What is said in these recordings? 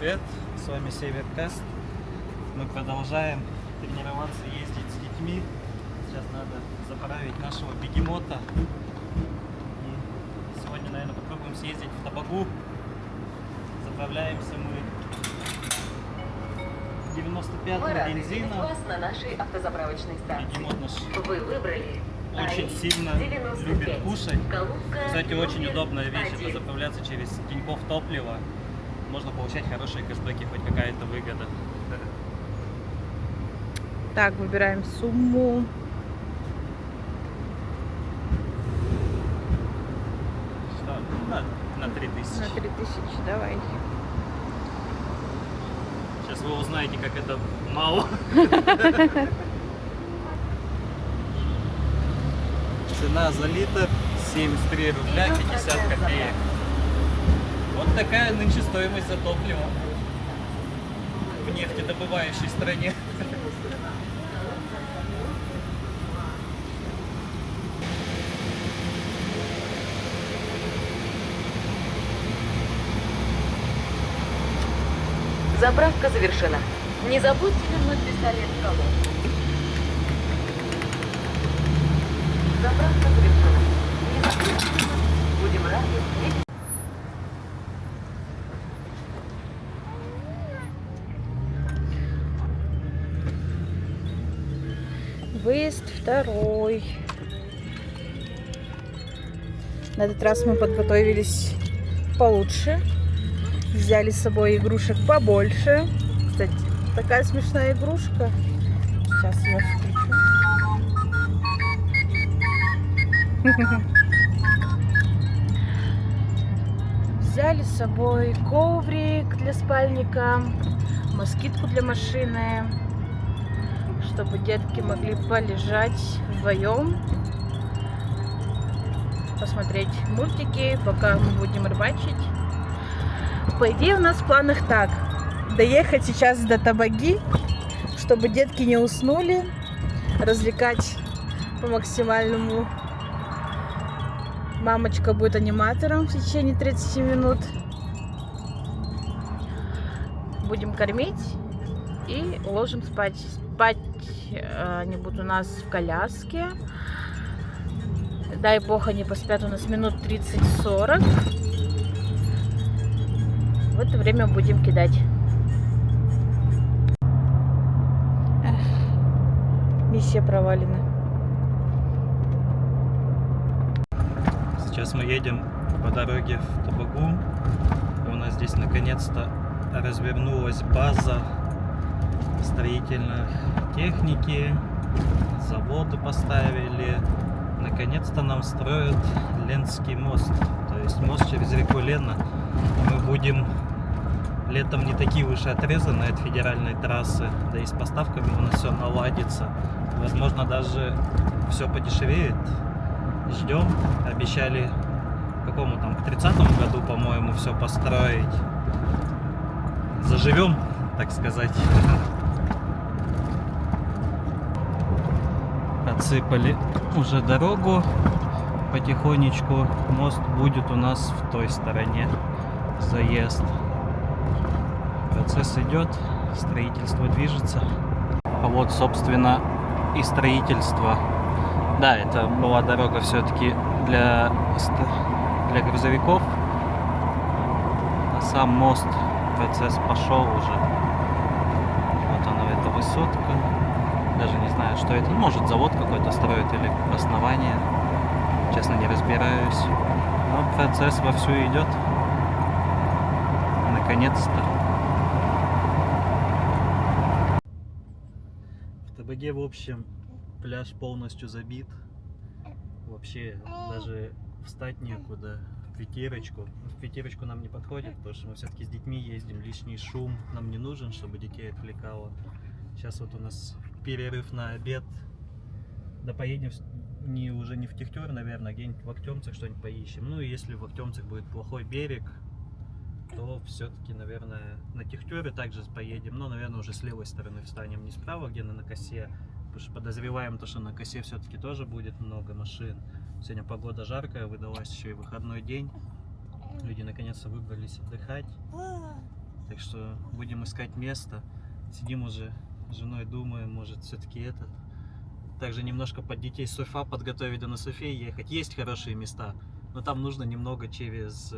привет! С вами Северкаст. Мы продолжаем тренироваться, ездить с детьми. Сейчас надо заправить нашего бегемота. И сегодня, наверное, попробуем съездить в Табагу. Заправляемся мы 95-го бензина. Вас на нашей автозаправочной станции. Бегемот наш Вы выбрали очень сильно 95. любит кушать. Голубка Кстати, очень номер удобная вещь, 1. это заправляться через Тинькофф топливо. Можно получать хорошие кэшбэки, хоть какая-то выгода. Так, выбираем сумму. Что? На 3000. На 3000, давай. Сейчас вы узнаете, как это мало. Цена за литр 73 рубля 50 копеек. Вот такая нынче стоимость за топливо в нефтедобывающей стране. Заправка завершена. Не забудьте вернуть пистолет в колонку. Заправка завершена. Не забудьте. Будем рады видеть. Выезд второй. На этот раз мы подготовились получше. Взяли с собой игрушек побольше. Кстати, такая смешная игрушка. Сейчас я включу. Взяли с собой коврик для спальника, москитку для машины, чтобы детки могли полежать вдвоем, посмотреть мультики, пока мы будем рыбачить. По идее, у нас в планах так: доехать сейчас до Табаги, чтобы детки не уснули, развлекать по максимальному. Мамочка будет аниматором в течение 30 минут. Будем кормить и уложим спать. Спать они будут у нас в коляске. Дай бог, они поспят у нас минут 30-40. В это время будем кидать. Миссия провалена. Сейчас мы едем по дороге в Табагу. И у нас здесь наконец-то развернулась база строительной техники. Заводы поставили. Наконец-то нам строят Ленский мост. То есть мост через реку Лена. Мы будем летом не такие уж и отрезаны от федеральной трассы. Да и с поставками у нас все наладится. Возможно, даже все подешевеет. Ждем. Обещали какому там, к 30-му году, по-моему, все построить. Заживем, так сказать. Отсыпали уже дорогу потихонечку. Мост будет у нас в той стороне. Заезд. Процесс идет, строительство движется. А вот, собственно, и строительство. Да, это была дорога все-таки для грузовиков. А сам мост, процесс пошел уже. Вот она, эта высотка. Даже не знаю, что это. Может, завод какой-то строит или основание. Честно, не разбираюсь. Но процесс вовсю идет. Наконец-то. В Табаге, в общем, пляж полностью забит. Вообще даже встать некуда. В пятерочку. В пятерочку нам не подходит, потому что мы все-таки с детьми ездим. Лишний шум нам не нужен, чтобы детей отвлекало. Сейчас вот у нас перерыв на обед. Да поедем уже не в Техтер, наверное, а где-нибудь в Актемцах что-нибудь поищем. Ну и если в Актемцах будет плохой берег, то все-таки, наверное, на Техтере также поедем. Но, наверное, уже с левой стороны встанем, не справа, где на косе. Потому что подозреваем, то, что на косе все-таки тоже будет много машин. Сегодня погода жаркая, выдалась еще и выходной день. Люди наконец-то выбрались отдыхать. Так что будем искать место. Сидим уже с женой, думаем, может все-таки этот. Также немножко под детей сурфа подготовить, да на сурфе ехать. Есть хорошие места, но там нужно немного через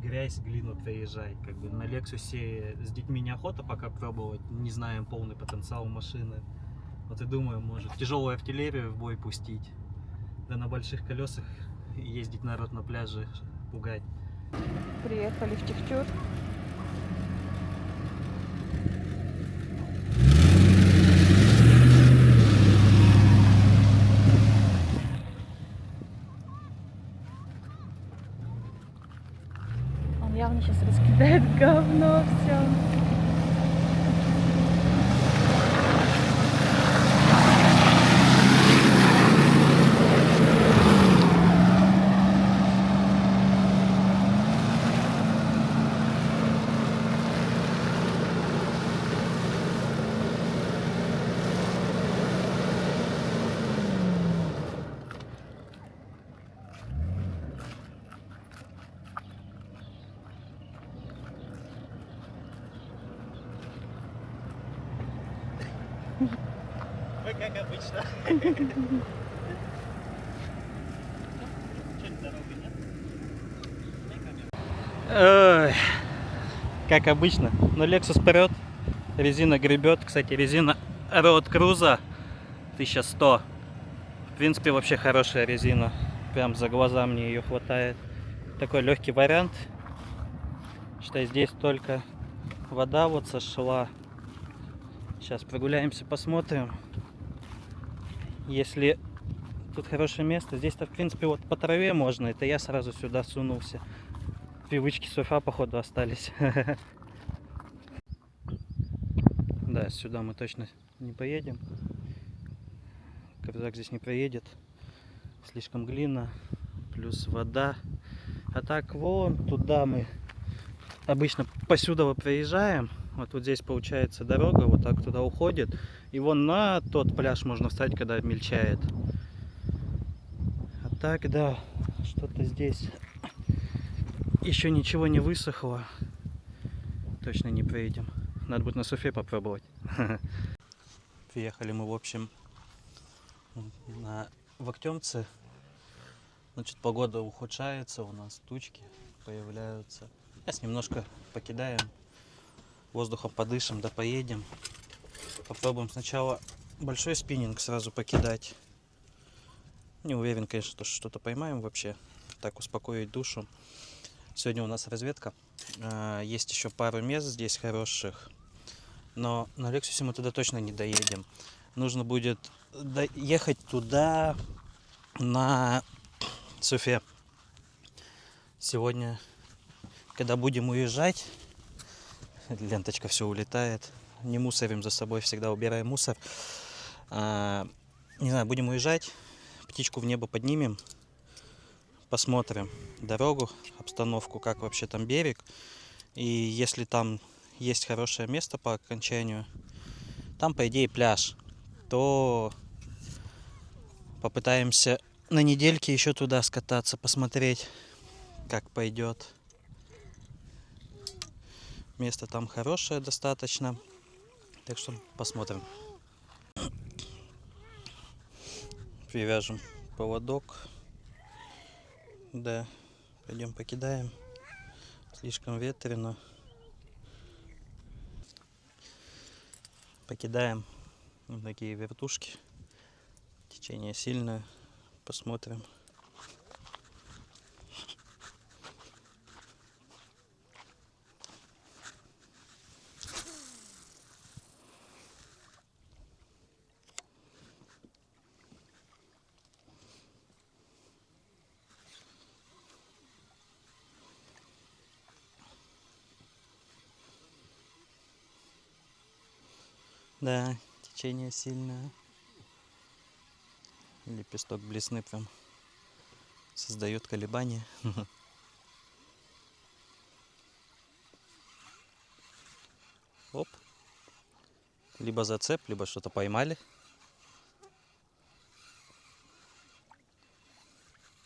грязь, глину проезжать. Как бы на Лексусе с детьми неохота пока пробовать, не знаем полный потенциал машины. Вот и думаем, может тяжелую артиллерию в бой пустить, да на больших колесах ездить народ на пляже, пугать. Приехали в Техтюр. Он явно сейчас раскидает говно все. Мы как обычно. Ой, как обычно. Но Lexus прет, резина гребет. Кстати, резина Road Cruiser 1100. В принципе, вообще хорошая резина. Прям за глаза мне ее хватает. Такой легкий вариант. Считай, здесь только вода вот сошла. Сейчас прогуляемся, посмотрим. Если тут хорошее место, здесь-то в принципе вот по траве можно. Это я сразу сюда сунулся. Привычки сурфа походу остались. Да, сюда мы точно не поедем. Крузак здесь не проедет. Слишком глина, плюс вода. А так вон туда мы обычно посюда проезжаем. Вот здесь получается дорога, вот так туда уходит. И вон на тот пляж можно встать, когда мельчает. А так, да, что-то здесь еще ничего не высохло. Точно не проедем. Надо будет на суфе попробовать. Приехали мы, в общем, в Актемце. Значит, погода ухудшается, у нас тучки появляются. Сейчас немножко покидаем, воздухом подышим, да поедем. Попробуем сначала большой спиннинг сразу покидать. Не уверен, конечно, что что-то поймаем вообще. Так, успокоить душу. Сегодня у нас разведка. Есть еще пару мест здесь хороших. Но на Лексусе мы туда точно не доедем. Нужно будет ехать туда на суфе. Сегодня, когда будем уезжать, ленточка все улетает. Не мусорим за собой, всегда убираем мусор. Не знаю, будем уезжать, птичку в небо поднимем, посмотрим дорогу, обстановку, как вообще там берег. И если там есть хорошее место по окончанию, там по идее пляж, то попытаемся на недельке еще туда скататься, посмотреть, как пойдет. Место там хорошее достаточно, так что посмотрим. Привяжем поводок. Да, пойдем покидаем. Слишком ветрено. Покидаем вот такие вертушки. Течение сильное. Посмотрим. Да, течение сильное. Лепесток блесны прям создает колебания. Оп. Либо зацеп, либо что-то поймали.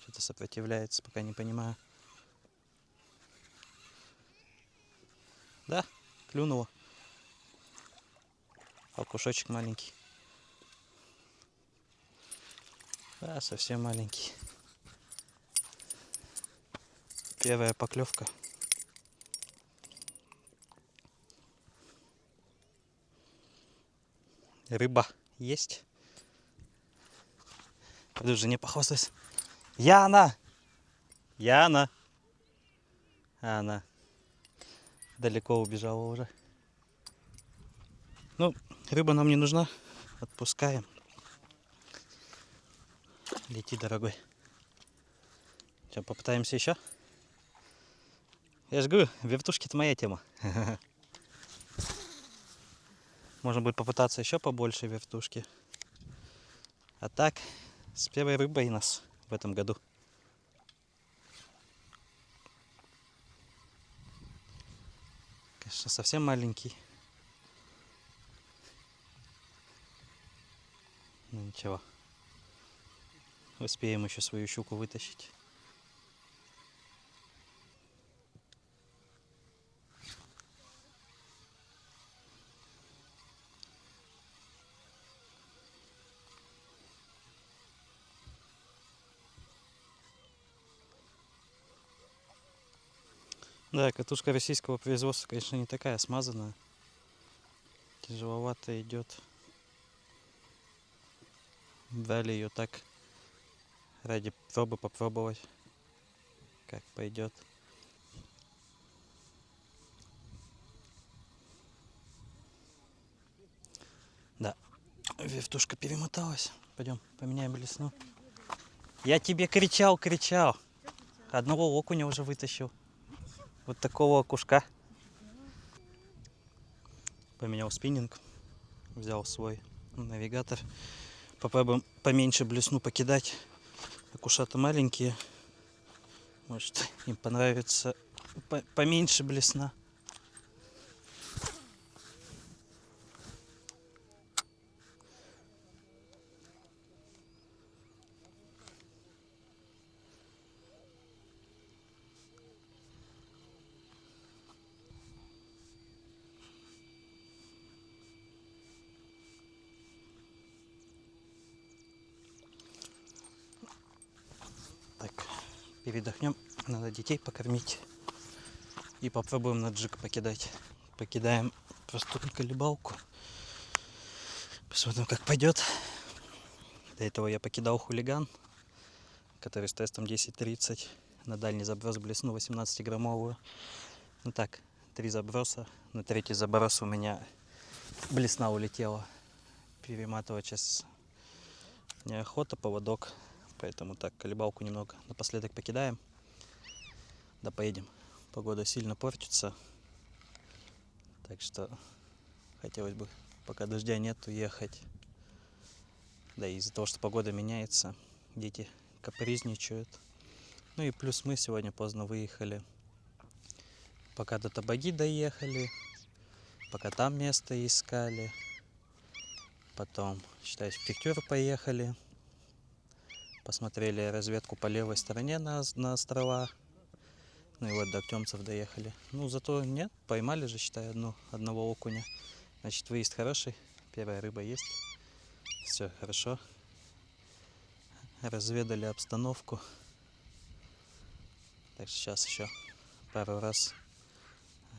Что-то сопротивляется, пока не понимаю. Да, клюнуло. А кушочек маленький. Да, совсем маленький. Первая поклевка. Рыба есть. Пойду жене похвастаюсь. Яна! Яна! А она далеко убежала уже. Ну, рыба нам не нужна. Отпускаем. Лети, дорогой. Что, попытаемся еще? Я же говорю, вертушки — это моя тема. Можно будет попытаться еще побольше вертушки. А так, с первой рыбой у нас в этом году. Конечно, совсем маленький. Ну ничего. Успеем еще свою щуку вытащить. Да, катушка российского производства, конечно, не такая смазанная. Тяжеловато идет. Дали ее так ради пробы попробовать, как пойдет. Да, вертушка перемоталась. Пойдем поменяем блесну. Я тебе кричал. Одного окуня уже вытащил. Вот такого окушка. Поменял спиннинг. Взял свой навигатор. Попробуем поменьше блесну покидать. Окушата маленькие. Может, им понравится поменьше блесна. Так, передохнем. Надо детей покормить. И попробуем на джиг покидать. Покидаем просто колебалку. Посмотрим, как пойдет. До этого я покидал хулиган, который с тестом 10-30. На дальний заброс блесну 18-граммовую. Ну так, 3 заброса. На третий заброс у меня блесна улетела. Перематывать сейчас неохота, поводок. Поэтому так, колебалку немного напоследок покидаем. Да поедем. Погода сильно портится. Так что хотелось бы, пока дождя нет, уехать. Да и из-за того, что погода меняется, дети капризничают. Ну и плюс мы сегодня поздно выехали. Пока до Табаги доехали, пока там место искали. Потом, считай, в Пиктюр поехали. Посмотрели разведку по левой стороне на острова. Ну и вот до Артемцев доехали. Ну зато нет, поймали же, считай, одного окуня. Значит, выезд хороший, первая рыба есть. Все хорошо. Разведали обстановку. Так что сейчас еще пару раз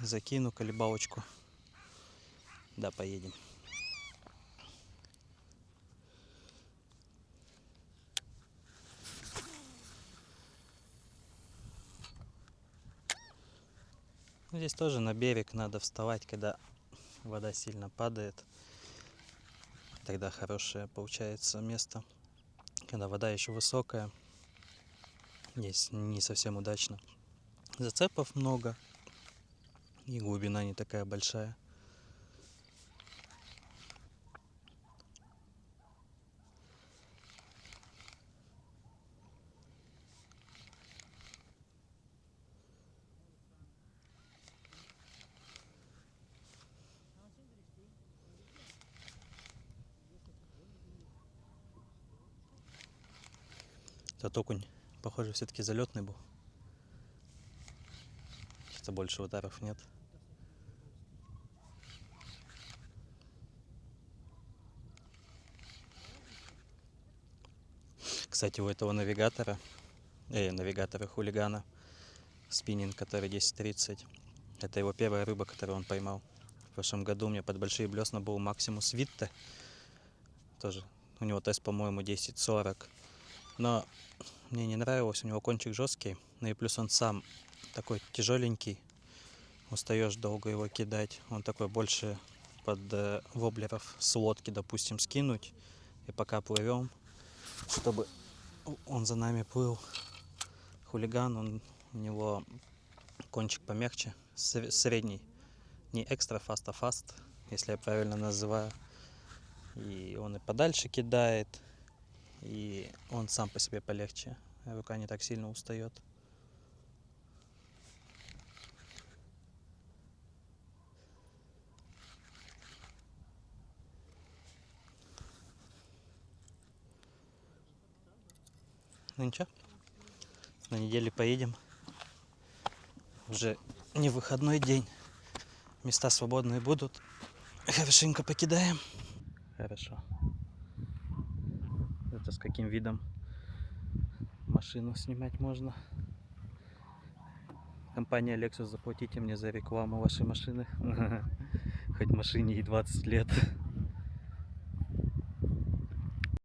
закину колебалочку. Да, поедем. Здесь тоже на берег надо вставать, когда вода сильно падает. Тогда хорошее получается место. Когда вода еще высокая, здесь не совсем удачно. Зацепов много, и глубина не такая большая. Тот окунь, похоже, все-таки залетный был. Что больше ударов нет. Кстати, у этого навигатора хулигана, спиннинг, который 10.30, это его первая рыба, которую он поймал. В прошлом году у меня под большие блесна был Максимус Витте. Тоже у него тест, по-моему, 10.40. Но мне не нравилось, у него кончик жесткий. Ну и плюс он сам такой тяжеленький. Устаешь долго его кидать. Он такой больше под воблеров с лодки, допустим, скинуть. И пока плывем, чтобы он за нами плыл. Хулиган, у него кончик помягче, средний. Не экстра фаст, а фаст, если я правильно называю. И он и подальше кидает, и он сам по себе полегче. Рука не так сильно устает. Ну ничего, на неделе поедем. Уже не выходной день. Места свободные будут. Хорошенько покидаем. Хорошо. Это с каким видом машину снимать можно? Компания Lexus, заплатите мне за рекламу вашей машины. Хоть машине и 20 лет.